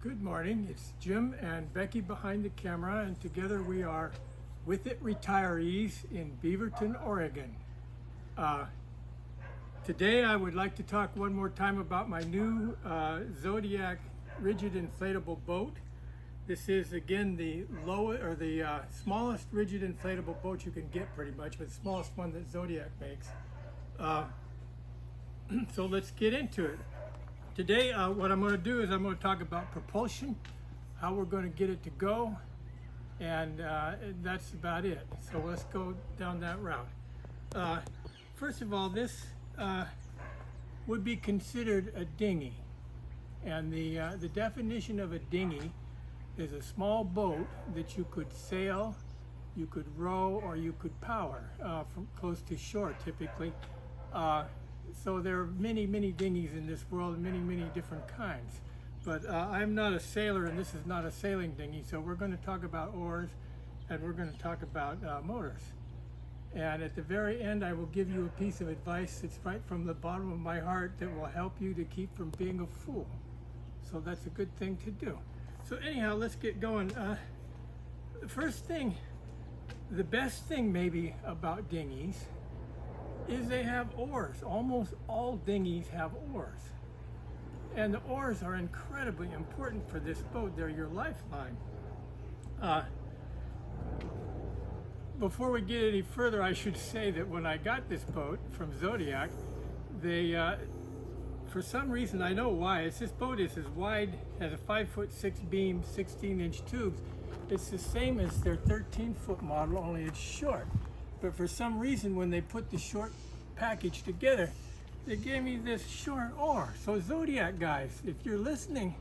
Good morning, it's Jim and Becky behind the camera, and together we are With It Retirees in Beaverton, Oregon. Today I would like to talk one more time about my new Zodiac rigid inflatable boat. This is again the smallest rigid inflatable boat you can get, pretty much, but the smallest one that Zodiac makes. So let's get into it. Today, what I'm going to do is I'm going to talk about propulsion, how we're going to get it to go, and that's about it. So let's go down that route. First of all, this would be considered a dinghy, and the definition of a dinghy is a small boat that you could sail, you could row, or you could power from close to shore, typically. So there are many dinghies in this world, many different kinds. But I'm not a sailor, and this is not a sailing dinghy, so we're going to talk about oars, and we're going to talk about motors. And at the very end, I will give you a piece of advice that's right from the bottom of my heart that will help you to keep from being a fool. So that's a good thing to do. So anyhow, let's get going. The first thing, the best thing maybe about dinghies is they have oars. Almost all dinghies have oars. And the oars are incredibly important for this boat. They're your lifeline. Before we get any further, I should say that when I got this boat from Zodiac, they, for some reason, I know why, this boat is as wide, has a 5'6" beam, 16-inch tubes. It's the same as their 13-foot model, only it's short. But for some reason, when they put the short package together, they gave me this short oar. So Zodiac guys, if you're listening,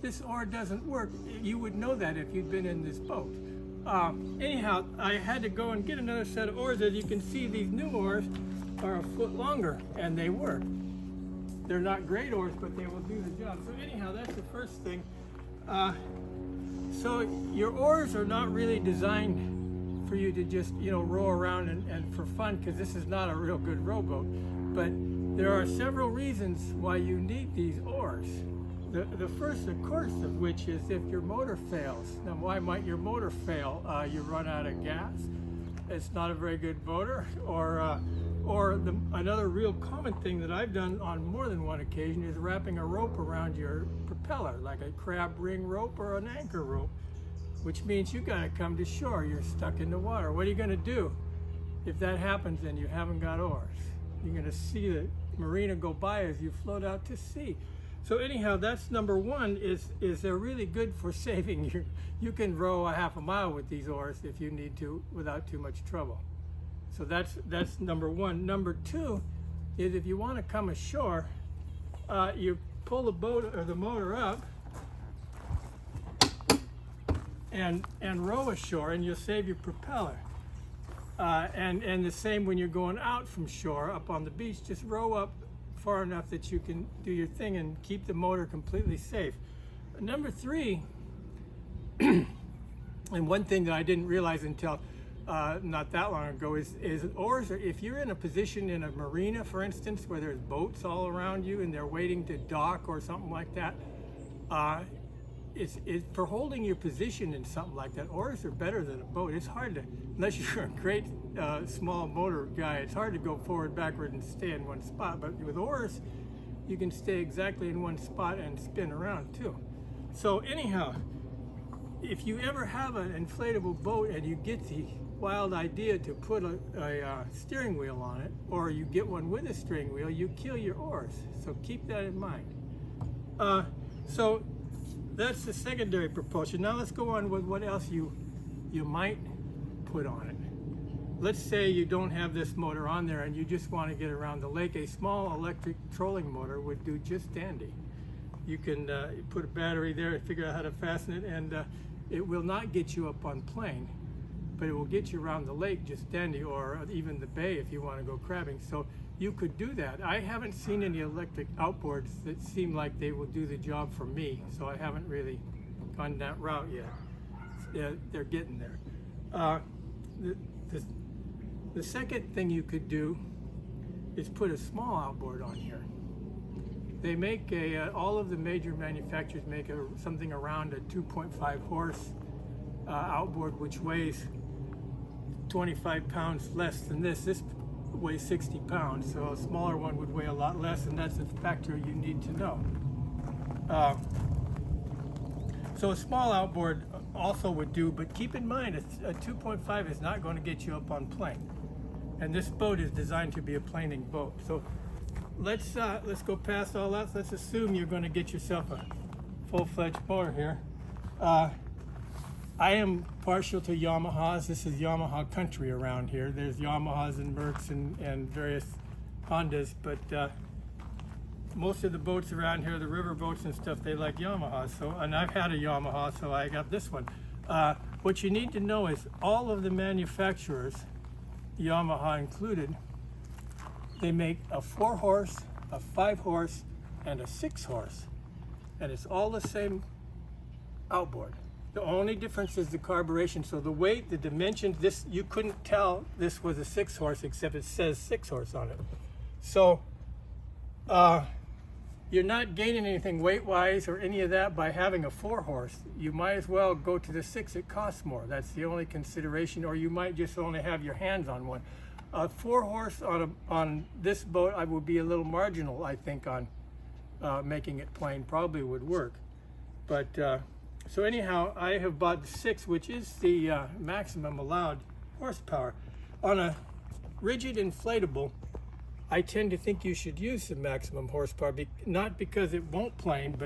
this oar doesn't work. You would know that if you'd been in this boat. Anyhow, I had to go and get another set of oars. As you can see, these new oars are a foot longer, and they work. They're not great oars, but they will do the job. So anyhow, that's the first thing. So your oars are not really designed for you to just, row around and for fun, because this is not a real good rowboat. But there are several reasons why you need these oars. The first, of course, of which is if your motor fails. Now, why might your motor fail? You run out of gas, it's not a very good motor, or another real common thing that I've done on more than one occasion is wrapping a rope around your propeller, like a crab ring rope or an anchor rope, which means you got to come to shore. You're stuck in the water. What are you going to do if that happens and you haven't got oars? You're going to see the marina go by as you float out to sea. So anyhow, that's number one, is they're really good for saving. You can row a half a mile with these oars if you need to without too much trouble. So that's number one. Number two is if you want to come ashore, you pull the boat or the motor up and row ashore, and you'll save your propeller. And the same when you're going out from shore up on the beach, just row up far enough that you can do your thing and keep the motor completely safe. Number three, and one thing that I didn't realize until not that long ago is oars if you're in a position in a marina, for instance, where there's boats all around you and they're waiting to dock or something like that, it's for holding your position in something like that. Oars are better than a boat. It's hard to, unless you're a great small motor guy, it's hard to go forward, backward, and stay in one spot. But with oars, you can stay exactly in one spot and spin around too. So anyhow, if you ever have an inflatable boat and you get the wild idea to put a steering wheel on it, or you get one with a steering wheel, you kill your oars. So keep that in mind. So that's the secondary propulsion. Now let's go on with what else you might put on it. Let's say you don't have this motor on there and you just want to get around the lake. A small electric trolling motor would do just dandy. You can put a battery there and figure out how to fasten it, and it will not get you up on plane, but it will get you around the lake just dandy, or even the bay if you want to go crabbing. So you could do that. I haven't seen any electric outboards that seem like they will do the job for me, so I haven't really gone that route yet. They're getting there. The second thing you could do is put a small outboard on here. They make all of the major manufacturers make something around a 2.5 horse outboard, which weighs 25 pounds less than this. This weighs 60 pounds, so a smaller one would weigh a lot less, and that's a factor you need to know. So a small outboard also would do, but keep in mind a 2.5 is not going to get you up on plane, and this boat is designed to be a planing boat. So let's go past all that. Let's assume you're going to get yourself a full-fledged motor here. I am partial to Yamahas. This is Yamaha country around here. There's Yamahas and Mercs and various Hondas, but most of the boats around here, the river boats and stuff, they like Yamahas. So, and I've had a Yamaha, so I got this one. What you need to know is all of the manufacturers, Yamaha included, they make a 4-horse, a 5-horse, and a 6-horse, and it's all the same outboard. The only difference is the carburation. So the weight, the dimensions, this, you couldn't tell this was a 6-horse except it says 6-horse on it. So you're not gaining anything weight-wise or any of that by having a 4-horse. You might as well go to the 6. It costs more. That's the only consideration. Or you might just only have your hands on one. A 4-horse on this boat, I would be a little marginal, I think, on making it plain. Probably would work. But so anyhow, I have bought the 6, which is the maximum allowed horsepower. On a rigid inflatable, I tend to think you should use the maximum horsepower, not because it won't plane,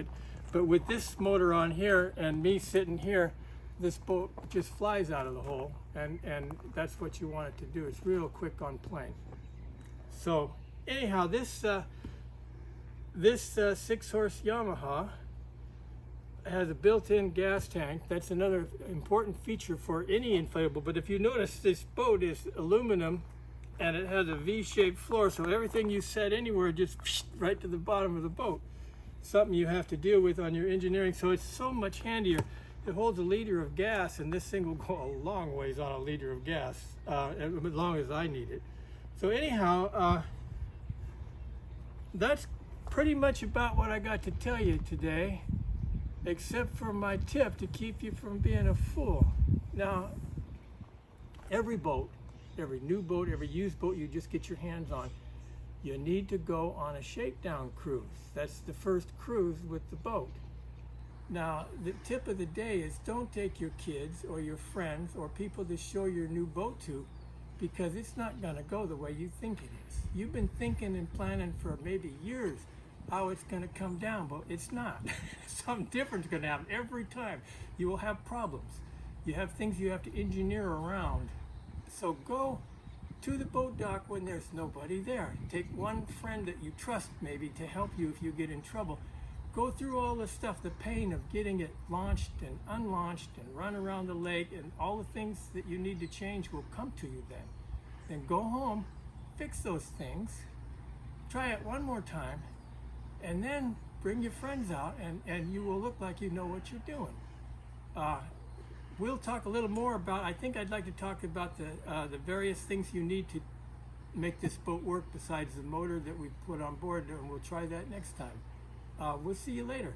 but with this motor on here and me sitting here, this boat just flies out of the hole, and that's what you want it to do. It's real quick on plane. So anyhow, this 6-horse Yamaha has a built-in gas tank. That's another important feature for any inflatable. But if you notice, this boat is aluminum and it has a V-shaped floor, so everything you set anywhere just right to the bottom of the boat. Something you have to deal with on your engineering. So it's so much handier. It holds a liter of gas, and this thing will go a long ways on a liter of gas, as long as I need it. So anyhow, that's pretty much about what I got to tell you today, except for my tip to keep you from being a fool. Now, every boat, every new boat, every used boat you just get your hands on, you need to go on a shakedown cruise. That's the first cruise with the boat. Now, the tip of the day is don't take your kids or your friends or people to show your new boat to, because it's not going to go the way you think it is. You've been thinking and planning for maybe years how it's going to come down, but it's not. Something different is going to happen every time. You will have problems. You have things you have to engineer around. So go to the boat dock when there's nobody there. Take one friend that you trust maybe to help you if you get in trouble. Go through all the stuff, the pain of getting it launched and unlaunched and run around the lake, and all the things that you need to change will come to you then. Then go home, fix those things, try it one more time, and then bring your friends out, and you will look like you know what you're doing. We'll talk a little more about, I think I'd like to talk about the various things you need to make this boat work besides the motor that we put on board, and we'll try that next time. We'll see you later.